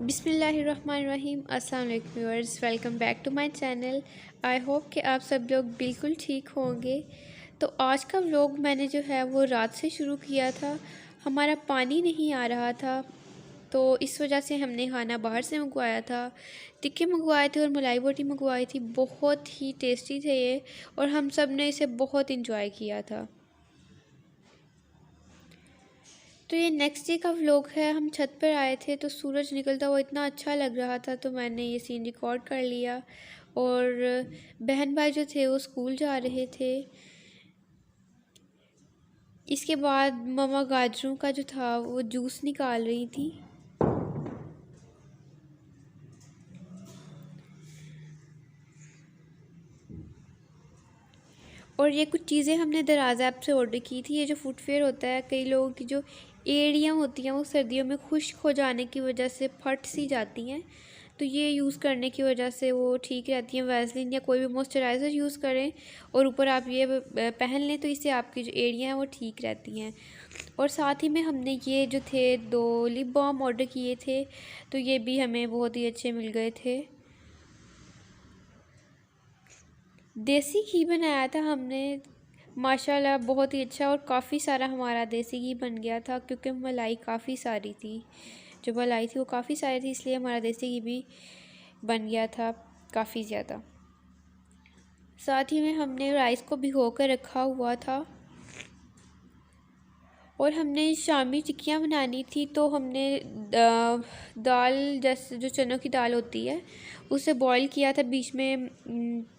बिस्मिल्लाहिर्रहमानिर्रहीम। अस्सलाम वालेकुम viewers, welcome back to my channel. I hope कि आप सब लोग बिल्कुल ठीक होंगे। तो आज का व्लॉग मैंने जो है वो रात से शुरू किया था। हमारा पानी नहीं आ रहा था, तो इस वजह से हमने खाना बाहर से मंगवाया था। टिक्के मंगवाए थे और मलाई बोटी मंगवाई थी। बहुत ही टेस्टी थे ये, और हम सब ने इसे बहुत इंजॉय किया था। तो ये नेक्स्ट डे का व्लॉग है। हम छत पर आए थे तो सूरज निकलता हुआ इतना अच्छा लग रहा था, तो मैंने ये सीन रिकॉर्ड कर लिया। और बहन भाई जो थे वो स्कूल जा रहे थे। इसके बाद मम्मा गाजरों का जो था वो जूस निकाल रही थी। और ये कुछ चीज़ें हमने दराज ऐप से ऑर्डर की थी। ये जो फुटवेयर होता है, कई लोगों की जो एड़ियाँ होती हैं वो सर्दियों में खुश्क हो जाने की वजह से फट सी जाती हैं, तो ये यूज़ करने की वजह से वो ठीक रहती हैं। वैसलीन या कोई भी मॉइस्चराइज़र यूज़ करें और ऊपर आप ये पहन लें, तो इससे आपकी जो एड़ियाँ हैं वो ठीक रहती हैं। और साथ ही में हमने ये जो थे 2 लिप बाम ऑर्डर किए थे, तो ये भी हमें बहुत ही अच्छे मिल गए थे। देसी घी बनाया था हमने, माशाल्लाह बहुत ही अच्छा, और काफ़ी सारा हमारा देसी घी बन गया था, क्योंकि मलाई काफ़ी सारी थी। जो मलाई थी वो काफ़ी सारी थी, इसलिए हमारा देसी घी भी बन गया था काफ़ी ज़्यादा। साथ ही में हमने राइस को भिगो कर रखा हुआ था। और हमने शामी टिक्कियाँ बनानी थी, तो हमने दाल, जैसे जो चनों की दाल होती है, उसे बॉईल किया था, बीच में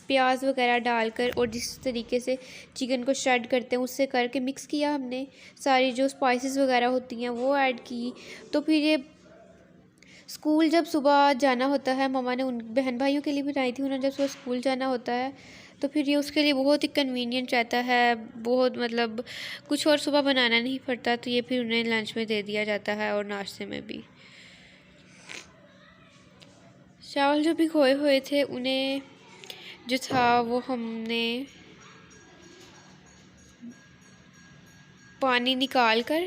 प्याज वगैरह डालकर, और जिस तरीके से चिकन को श्रेड करते हैं उससे करके मिक्स किया हमने। सारी जो स्पाइसेस वगैरह होती हैं वो ऐड की। तो फिर ये स्कूल जब सुबह जाना होता है, मम्मा ने उन बहन भाइयों के लिए बनाई थी, उन्हें जब सुबह स्कूल जाना होता है, तो फिर ये उसके लिए बहुत ही कन्वीनियंट रहता है। बहुत मतलब कुछ और सुबह बनाना नहीं पड़ता, तो ये फिर उन्हें लंच में दे दिया जाता है और नाश्ते में भी। चावल जो भिगोए हुए थे उन्हें जो था वो हमने पानी निकाल कर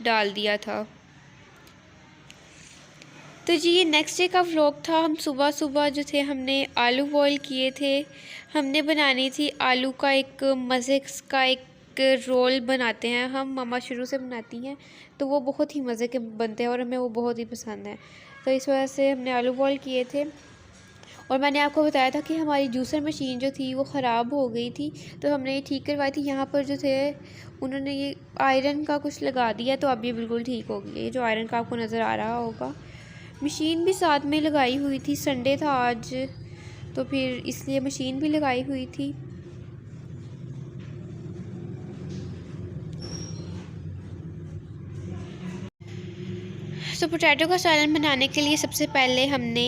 डाल दिया था। तो जी ये नेक्स्ट डे का व्लॉग था। हम सुबह सुबह जो थे हमने आलू बॉईल किए थे। हमने बनानी थी आलू का एक मज़े का एक रोल बनाते हैं हम, मम्मा शुरू से बनाती हैं, तो वो बहुत ही मज़े के बनते हैं और हमें वो बहुत ही पसंद है। तो इस वजह से हमने आलू बॉईल किए थे। और मैंने आपको बताया था कि हमारी जूसर मशीन जो थी वो ख़राब हो गई थी, तो हमने ये ठीक करवाई थी। यहाँ पर जो थे उन्होंने ये आयरन का कुछ लगा दिया, तो अब ये बिल्कुल ठीक हो गई है, जो आयरन का आपको नज़र आ रहा होगा। मशीन भी साथ में लगाई हुई थी, संडे था आज, तो फिर इसलिए मशीन भी लगाई हुई थी। तो पोटैटो का सालन बनाने के लिए सबसे पहले हमने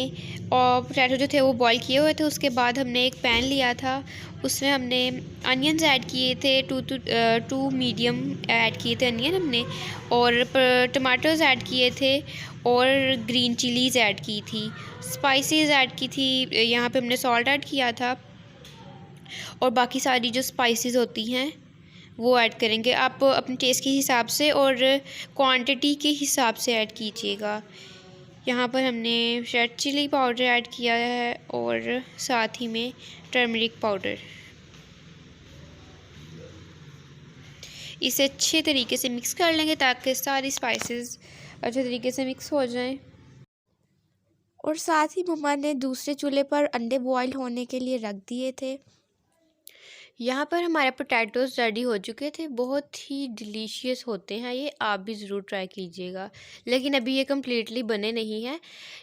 और पोटैटो जो थे वो बॉईल किए हुए थे। उसके बाद हमने एक पैन लिया था, उसमें हमने अनियंस ऐड किए थे, टू मीडियम ऐड किए थे अनियन हमने, और टमाटोज़ ऐड किए थे, और ग्रीन चिलीज़ ऐड की थी, स्पाइसेस ऐड की थी। यहाँ पे हमने सॉल्ट ऐड किया था, और बाकी सारी जो स्पाइसेस होती हैं वो ऐड करेंगे। आप अपने टेस्ट के हिसाब से और क्वांटिटी के हिसाब से ऐड कीजिएगा। यहाँ पर हमने रेड चिली पाउडर ऐड किया है, और साथ ही में टर्मरिक पाउडर। इसे अच्छे तरीके से मिक्स कर लेंगे ताकि सारी स्पाइसेस अच्छे तरीके से मिक्स हो जाएं। और साथ ही मम्मा ने दूसरे चूल्हे पर अंडे बॉईल होने के लिए रख दिए थे। यहाँ पर हमारे पोटैटोज़ रेडी हो चुके थे। बहुत ही डिलीशियस होते हैं ये, आप भी ज़रूर ट्राई कीजिएगा। लेकिन अभी ये कम्प्लीटली बने नहीं हैं।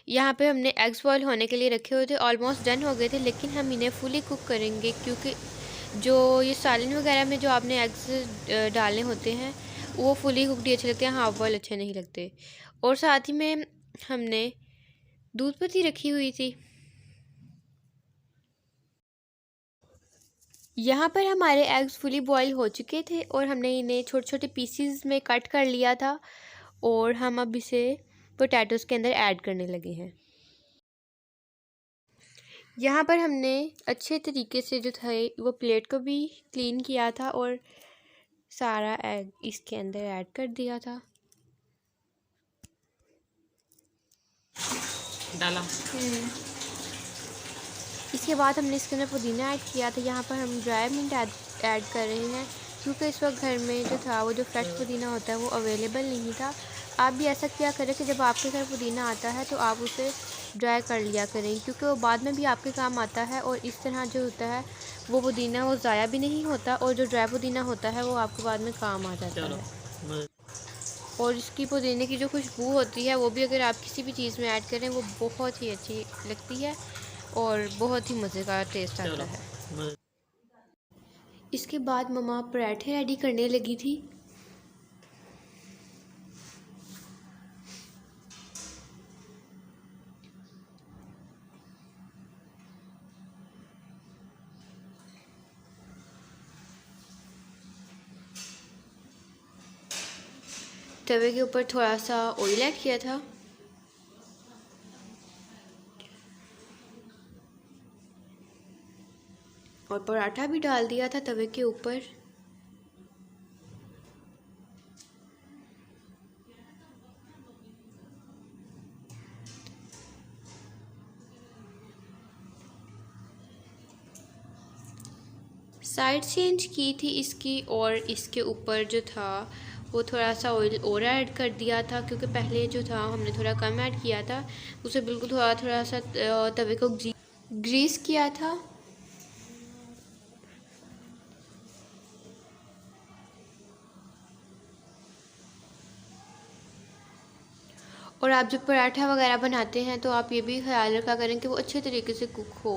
यहाँ पे हमने एग्स बॉईल होने के लिए रखे हुए थे, ऑलमोस्ट डन हो गए थे, लेकिन हम इन्हें फुली कुक करेंगे, क्योंकि जो ये सालन वगैरह में जो आपने एग्स डालने होते हैं वो फुली कुकड ही अच्छे लगते हैं, हाफ बॉयल अच्छे नहीं लगते। और साथ ही में हमने दूध पत्ती रखी हुई थी। यहाँ पर हमारे एग्स फुली बॉईल हो चुके थे, और हमने इन्हें छोटे छोटे पीसीज में कट कर लिया था, और हम अब इसे पोटैटोज़ के अंदर ऐड करने लगे हैं। यहाँ पर हमने अच्छे तरीके से जो था वो प्लेट को भी क्लीन किया था, और सारा एग इसके अंदर ऐड कर दिया था। डाला। इसके बाद हमने इसके अंदर पुदीना ऐड किया था। यहाँ पर हम ड्राई मिंट ऐड कर रहे हैं क्योंकि इस वक्त घर में जो था वो जो फ्रेश पुदीना होता है वो अवेलेबल नहीं था। आप भी ऐसा क्या करें कि जब आपके घर पुदीना आता है तो आप उसे ड्राई कर लिया करें क्योंकि वो बाद में भी आपके काम आता है। और इस तरह जो होता है वो पुदीना वो ज़ाया भी नहीं होता और जो ड्राई पुदीना होता है वो आपको बाद में काम आ जाता है। और इसकी पुदीने की जो खुशबू होती है वो भी अगर आप किसी भी चीज़ में ऐड करें वो बहुत ही अच्छी लगती है और बहुत ही मज़े का टेस्ट आता है। इसके बाद मम्मा पराठे रेडी करने लगी थी। तवे के ऊपर थोड़ा सा ऑयल ऐड किया था और पराठा भी डाल दिया था तवे के ऊपर। साइड चेंज की थी इसकी और इसके ऊपर जो था वो थोड़ा सा ऑयल और ऐड कर दिया था क्योंकि पहले जो था हमने थोड़ा कम ऐड किया था। उसे बिल्कुल थोड़ा थोड़ा सा तवे को ग्रीस किया था। और आप जब पराठा वगैरह बनाते हैं तो आप ये भी ख्याल रखा करें कि वो अच्छे तरीके से कुक हो।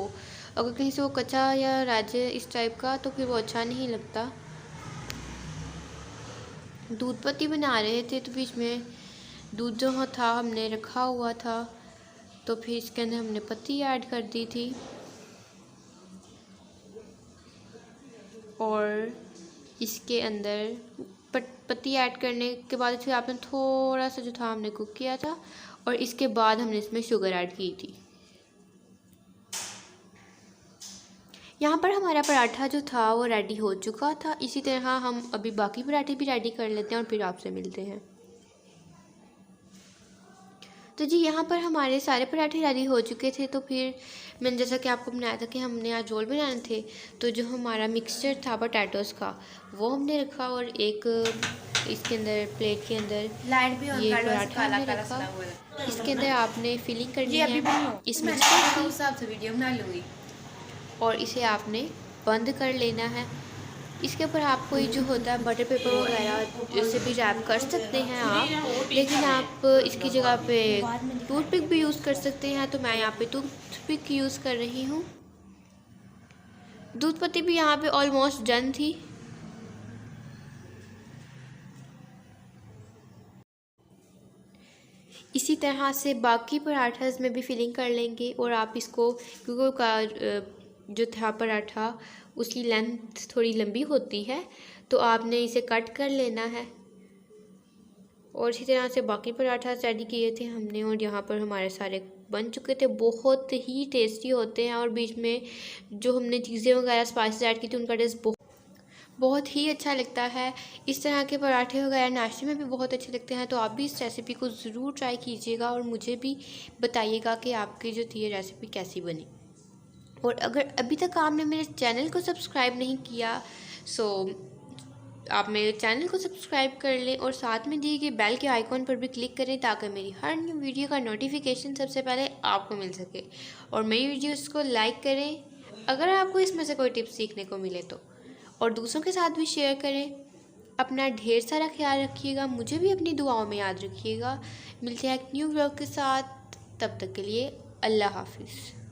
अगर कहीं से वो कच्चा या राजे इस टाइप का तो फिर वो अच्छा नहीं लगता। दूध पत्ती बना रहे थे तो बीच में दूध जो था हमने रखा हुआ था तो फिर इसके अंदर हमने पत्ती ऐड कर दी थी और इसके अंदर पत्ती ऐड करने के बाद फिर आपने थोड़ा सा जो था हमने कुक किया था और इसके बाद हमने इसमें शुगर ऐड की थी। यहाँ पर हमारा पराठा जो था वो रेडी हो चुका था। इसी तरह हम अभी बाकी पराठे भी रेडी कर लेते हैं और फिर आपसे मिलते हैं। तो जी यहाँ पर हमारे सारे पराठे रेडी हो चुके थे। तो फिर मैंने जैसा कि आपको बनाया था कि हमने आज रोल बनाने थे तो जो हमारा मिक्सचर था पोटैटोज़ का वो हमने रखा और एक इसके अंदर प्लेट के अंदर ये पराठा हमने रखा। इसके अंदर आपने फिलिंग करनी है इस मिक्सचर की और इसे आपने बंद कर लेना है। इसके ऊपर आप कोई जो होता है बटर पेपर वगैरह इससे भी रैप कर सकते हैं आप, लेकिन आप इसकी जगह पे टूथपिक भी यूज़ कर सकते हैं। तो मैं यहाँ पे टूथपिक यूज़ कर रही हूँ। दूध पत्ती भी यहाँ पे ऑलमोस्ट डन थी। इसी तरह से बाकी पराठास में भी फिलिंग कर लेंगे और आप इसको क्योंकि जो था पराठा उसकी लेंथ थोड़ी लंबी होती है तो आपने इसे कट कर लेना है। और इसी तरह से बाकी पराठा रेडी किए थे हमने और यहाँ पर हमारे सारे बन चुके थे। बहुत ही टेस्टी होते हैं और बीच में जो हमने चीज़ें वगैरह स्पाइसेस ऐड की थी उनका टेस्ट बहुत ही अच्छा लगता है। इस तरह के पराठे वगैरह नाश्ते में भी बहुत अच्छे लगते हैं। तो आप भी इस रेसिपी को ज़रूर ट्राई कीजिएगा और मुझे भी बताइएगा कि आपकी जो थी ये रेसिपी कैसी बनी। और अगर अभी तक आपने मेरे चैनल को सब्सक्राइब नहीं किया सो आप मेरे चैनल को सब्सक्राइब कर लें और साथ में दिए गए बेल के आइकॉन पर भी क्लिक करें ताकि मेरी हर न्यू वीडियो का नोटिफिकेशन सबसे पहले आपको मिल सके। और मेरी वीडियोस को लाइक करें अगर आपको इसमें से कोई टिप्स सीखने को मिले तो, और दूसरों के साथ भी शेयर करें। अपना ढेर सारा ख्याल रखिएगा, मुझे भी अपनी दुआओं में याद रखिएगा। मिलते हैं एक न्यू व्लॉग के साथ, तब तक के लिए अल्लाह हाफिज़।